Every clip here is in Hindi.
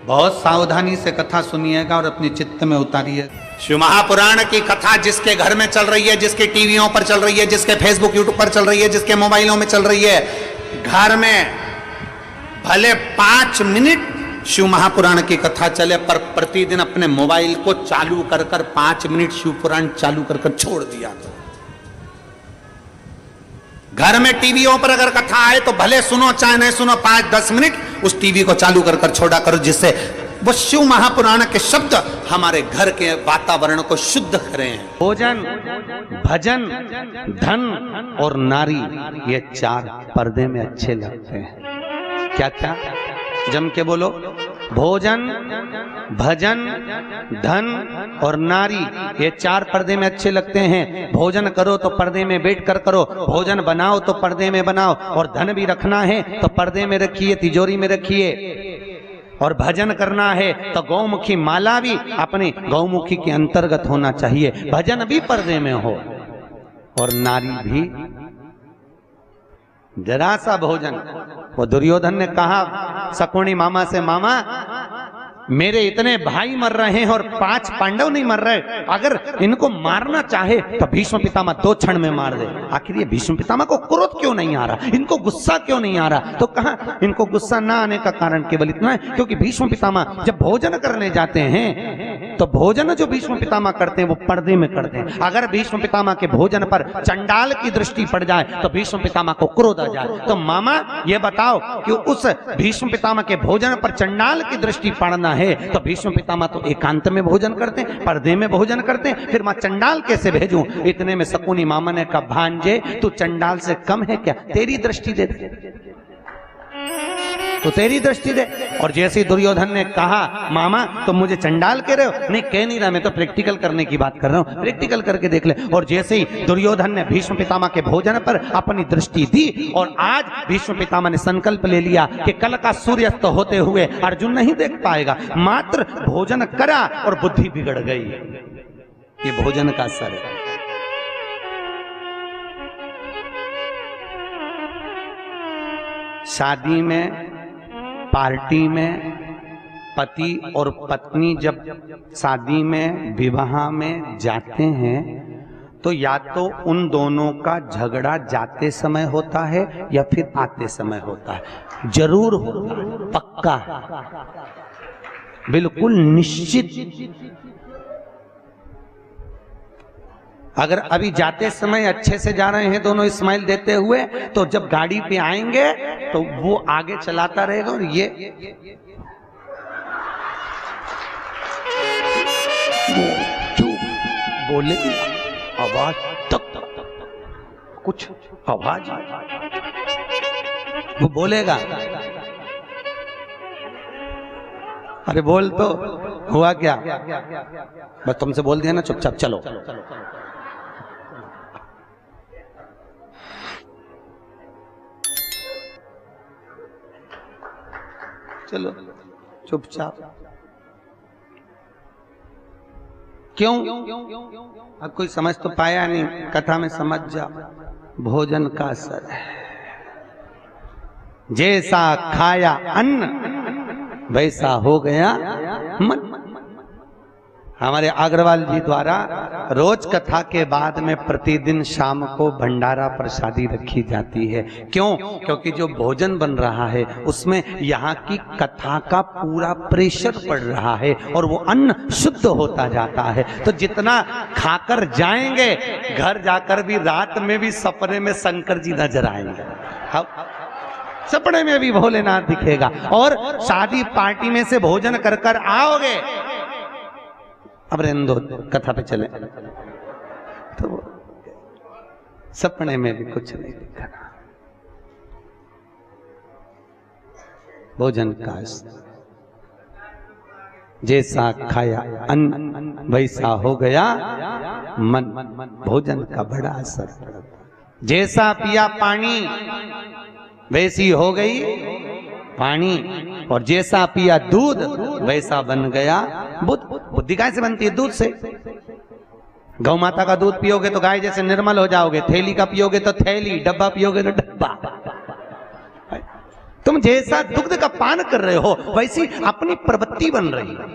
बहुत सावधानी से कथा सुनिएगा और अपने चित्त में उतारिए। शिव महापुराण की कथा जिसके घर में चल रही है, जिसके टीवियों पर चल रही है, जिसके फेसबुक यूट्यूब पर चल रही है, जिसके मोबाइलों में चल रही है, घर में भले 5 मिनट शिव महापुराण की कथा चले, पर प्रतिदिन अपने मोबाइल को चालू कर 5 मिनट शिव पुराण चालू कर छोड़ दिया। घर में टीवियों पर अगर कथा आए तो भले सुनो चाहे नहीं सुनो, 5-10 मिनट उस टीवी को चालू कर छोड़ा करो, जिससे वो शिव महापुराण के शब्द हमारे घर के वातावरण को शुद्ध करें। भोजन, भजन, धन और नारी, ये 4 पर्दे में अच्छे लगते हैं। क्या क्या? जम के बोलो। भोजन, भजन, धन और नारी, ये 4 पर्दे में अच्छे लगते हैं। भोजन करो तो पर्दे में बैठ कर करो, भोजन बनाओ तो पर्दे में बनाओ, और धन भी रखना है तो पर्दे में रखिए, तिजोरी में रखिए। और भजन करना है तो गौमुखी माला भी अपने गौमुखी के अंतर्गत होना चाहिए, भजन भी पर्दे में हो। और नारी भी जरा सा भोजन। वो दुर्योधन ने कहा शकुनी मामा से, मामा मेरे इतने भाई मर रहे हैं और 5 पांडव नहीं मर रहे, अगर इनको मारना चाहे तो भीष्म पितामह 2 क्षण में मार दे। आखिर ये भीष्म पितामह को क्रोध क्यों नहीं आ रहा, इनको गुस्सा क्यों नहीं आ रहा? तो कहा इनको गुस्सा ना आने का कारण केवल इतना है क्योंकि भीष्म पितामह जब भोजन करने जाते हैं तो भोजन जो भीष्म पितामह करते हैं वो पर्दे में करते हैं। अगर भीष्म पितामह के भोजन पर चंडाल की दृष्टि पड़ जाए तो भीष्म पितामह को क्रोध आ जाए। तो मामा ये बताओ कि उस भीष्म पितामह के भोजन पर चंडाल की दृष्टि पड़ना है तो भीष्म पितामह तो एकांत में भोजन करते हैं, पर्दे में भोजन करते हैं, फिर मैं चंडाल कैसे भेजूं? इतने में शकुनी मामा ने कहा भांजे तू चंडाल से कम है क्या? तेरी दृष्टि दे, तो तेरी दृष्टि दे। और जैसे ही दुर्योधन ने कहा मामा तो मुझे चंडाल कह रहे हो? नहीं कह नहीं रहा, मैं तो प्रैक्टिकल करने की बात कर रहा हूं, प्रैक्टिकल करके देख ले। और जैसे ही दुर्योधन ने भीष्म पितामह के भोजन पर अपनी दृष्टि दी और आज भीष्म पितामह ने संकल्प ले लिया कि कल का सूर्यास्त होते हुए अर्जुन नहीं देख पाएगा, मात्र भोजन करा और बुद्धि बिगड़ गई। ये भोजन का असर है। शादी में, पार्टी में पति और पत्नी जब शादी में, विवाह में जाते हैं तो या तो उन दोनों का झगड़ा जाते समय होता है या फिर आते समय होता है। जरूर होता है, पक्का है, बिल्कुल निश्चित। अगर अभी जाते समय अच्छे से जा रहे हैं दोनों स्माइल देते हुए, तो जब गाड़ी पे आएंगे तो वो आगे चलाता रहेगा और ये बोले आवाज तक कुछ आवाज वो बोलेगा, अरे बोल तो हुआ क्या? बस तुमसे बोल दिया ना, चुपचाप चलो। चलो चुपचाप। क्यों? अब कोई समझ तो पाया नहीं, कथा में समझ जा। भोजन का असर है, जैसा खाया अन्न वैसा हो गया मन। हमारे अग्रवाल जी द्वारा रोज कथा के बाद में प्रतिदिन शाम को भंडारा प्रसादी रखी जाती है। क्यों? क्योंकि जो भोजन बन रहा है उसमें यहाँ की कथा का पूरा प्रेशर पड़ रहा है और वो अन्न शुद्ध होता जाता है। तो जितना खाकर जाएंगे, घर जाकर भी रात में भी सपने में शंकर जी नजर आएंगे, सपने में भी भोलेनाथ दिखेगा। और शादी पार्टी में से भोजन कर कर आओगे, अब रेंदो कथा पे चले, तो सपने में भी कुछ नहीं दिखा। भोजन का जैसा खाया अन्न वैसा हो गया मन। भोजन का बड़ा असर पड़ता। जैसा पिया पानी वैसी हो गई पानी, और जैसा पिया दूध वैसा बन गया बुद्धि। बुद्धि गाय से बनती है? दूध से। गौ माता का दूध पियोगे तो गाय जैसे निर्मल हो जाओगे, थैली का पियोगे तो थैली, डब्बा पियोगे तो डब्बा। तो तुम जैसा दुग्ध का पान कर रहे हो वैसी अपनी प्रवृत्ति बन रही है।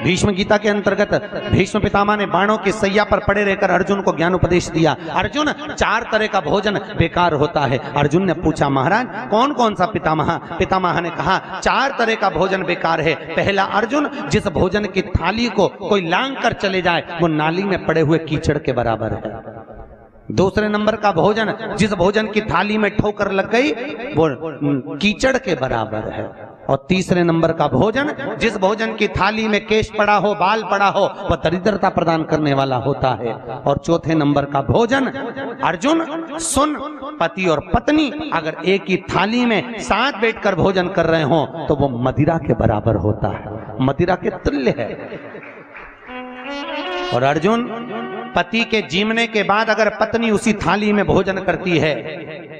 भीष्म गीता के अंतर्गत भीष्म पितामह ने बाणों की सैया पर पड़े रहकर अर्जुन को ज्ञान उपदेश दिया। अर्जुन, 4 तरह का भोजन बेकार होता है। अर्जुन ने पूछा, महाराज कौन कौन सा पितामह? पितामह ने कहा 4 तरह का भोजन बेकार है। पहला, अर्जुन, जिस भोजन की थाली को कोई लांग कर चले जाए वो नाली में पड़े हुए कीचड़ के बराबर है। दूसरे नंबर का भोजन, जिस भोजन की थाली में ठोकर लग गई वो कीचड़ के बराबर है। और तीसरे नंबर का भोजन, जिस भोजन की थाली में केश पड़ा हो, बाल पड़ा हो, वह दरिद्रता प्रदान करने वाला होता है। और चौथे नंबर का भोजन, अर्जुन सुन, पति और पत्नी अगर एक ही थाली में साथ बैठकर भोजन कर रहे हो तो वो मदिरा के बराबर होता है, मदिरा के तुल्य है। और अर्जुन, पति के जीवने के बाद अगर पत्नी उसी थाली में भोजन करती है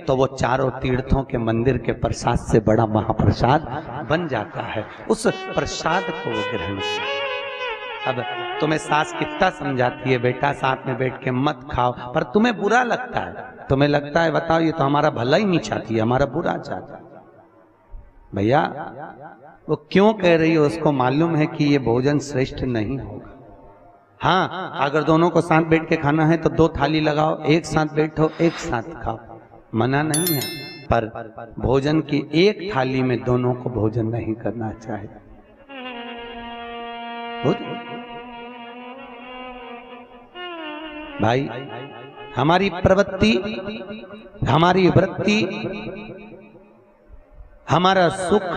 तो वो चारों तीर्थों के मंदिर के प्रसाद से बड़ा महाप्रसाद बन जाता है। उस प्रसाद को वो ग्रहण करे। अब तुम्हें सास कितना समझाती है, बेटा साथ में बैठ के मत खाओ, पर तुम्हें बुरा लगता है। तुम्हें लगता है बताओ ये तो हमारा भला ही नहीं चाहती है, हमारा बुरा चाहता है। भैया वो क्यों कह रही है, उसको मालूम है कि ये भोजन श्रेष्ठ नहीं होगा। हाँ, अगर दोनों को साथ बैठ के खाना है तो 2 थाली लगाओ, एक साथ बैठो, एक साथ खाओ, मना नहीं है। पर भोजन की एक थाली में दोनों को भोजन नहीं करना चाहिए। भाई, हमारी प्रवृत्ति, हमारी वृत्ति, हमारा सुख,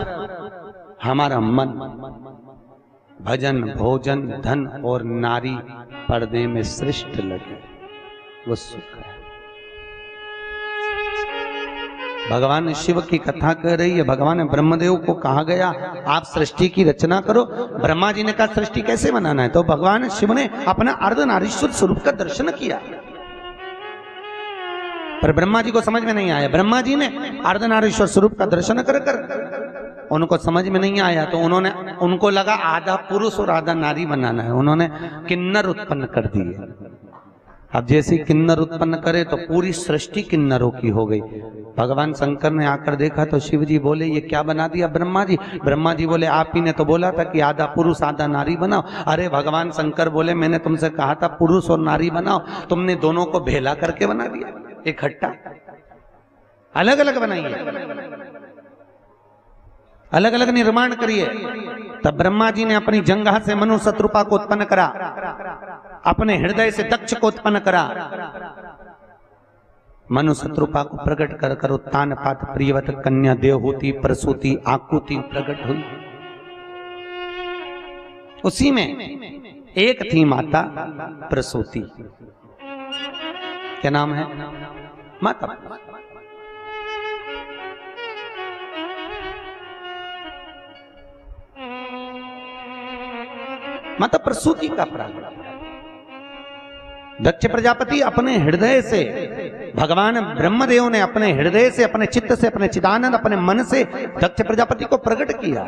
हमारा मन भजन, भोजन, धन और नारी पर्दे में श्रेष्ठ लगे, वो सुख है। भगवान शिव की कथा कह रही है। भगवान ब्रह्मदेव को कहा गया आप सृष्टि की रचना करो। ब्रह्मा जी ने कहा सृष्टि कैसे बनाना है, तो भगवान शिव ने अपना अर्धनारीश्वर स्वरूप का दर्शन किया, पर ब्रह्मा जी को समझ में नहीं आया। ब्रह्मा जी ने अर्धनारीश्वर स्वरूप का दर्शन कर कर उनको समझ में नहीं आया, तो उनको लगा आधा पुरुष और आधा नारी बनाना है। उन्होंने किन्नर उत्पन्न कर दिए। अब जैसे किन्नर उत्पन्न करे तो पूरी सृष्टि किन्नरों की हो गई। भगवान शंकर ने आकर देखा तो शिव जी बोले ये क्या बना दिया ब्रह्मा जी? ब्रह्मा जी बोले आप ही ने तो बोला था कि आधा पुरुष आधा नारी बनाओ। अरे भगवान शंकर बोले मैंने तुमसे कहा था पुरुष और नारी बनाओ, तुमने दोनों को भेला करके बना दिया, इकट्ठा। अलग अलग बनाइए, अलग अलग निर्माण करिए। तब ब्रह्मा जी ने अपनी जंघा से मनु शत्रुपा को उत्पन्न करा, अपने हृदय से दक्ष को उत्पन्न करा। मनु शत्रुपा को प्रकट कर कर उत्तान पात प्रियवत कन्या देवहूति प्रसूति आकुति प्रकट हुई। उसी में एक थी माता प्रसूति, क्या नाम है? माता। माता प्रसूति का प्रागट्य। दक्ष प्रजापति अपने हृदय से, भगवान ब्रह्मदेव ने अपने हृदय से, अपने चित्त से, अपने चिदानंद, अपने मन से दक्ष प्रजापति को प्रकट किया।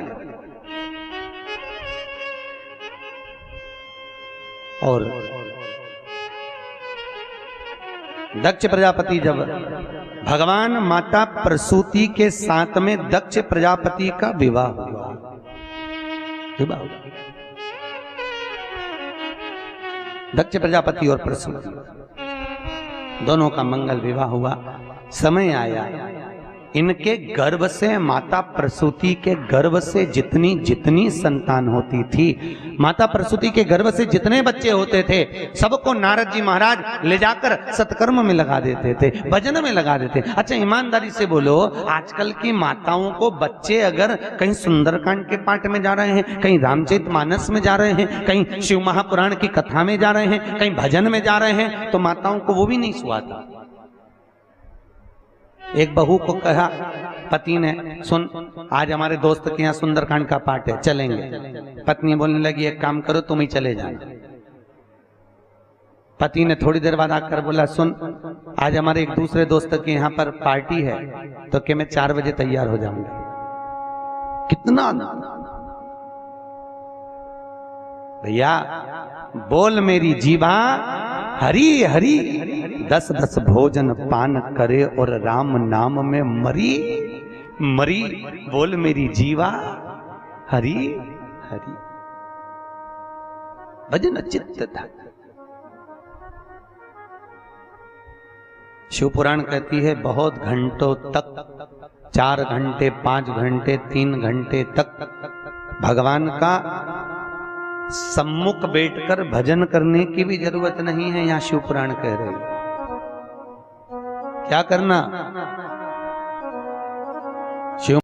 और दक्ष प्रजापति जब भगवान माता प्रसूति के साथ में दक्ष प्रजापति का विवाह हुआ, दक्ष प्रजापति और प्रसूति दोनों का मंगल विवाह हुआ। समय आया, इनके गर्भ से, माता प्रसूति के गर्भ से जितनी जितनी संतान होती थी, माता प्रसूति के गर्भ से जितने बच्चे होते थे, सबको नारद जी महाराज ले जाकर सत्कर्म में लगा देते थे, भजन में लगा देते। अच्छा ईमानदारी से बोलो, आजकल की माताओं को बच्चे अगर कहीं सुंदरकांड के पाठ में जा रहे हैं, कहीं रामचरितमानस में जा रहे हैं, कहीं शिव महापुराण की कथा में जा रहे हैं, कहीं भजन में जा रहे हैं, तो माताओं को वो भी नहीं सुहाता। एक बहू को कहा पति ने, सुन आज हमारे दोस्त के यहाँ सुंदरकांड का पाठ है, चलेंगे। पत्नी बोलने लगी एक काम करो तुम ही चले जाना। पति ने थोड़ी देर बाद आकर बोला सुन आज हमारे एक दूसरे दोस्त के यहाँ पर पार्टी है, तो क्या मैं 4 बजे तैयार हो जाऊंगा? कितना भैया, बोल मेरी जीवा हरी हरी 10-10 भोजन पान करे और राम नाम में मरी मरी। बोल मेरी जीवा हरि हरि। भजन चित्त था। शिव पुराण कहती है बहुत घंटों तक, 4 घंटे 5 घंटे 3 घंटे तक भगवान का सम्मुख बैठकर भजन करने की भी जरूरत नहीं है। यहां शिव पुराण कह रहे हैं क्या करना। शिव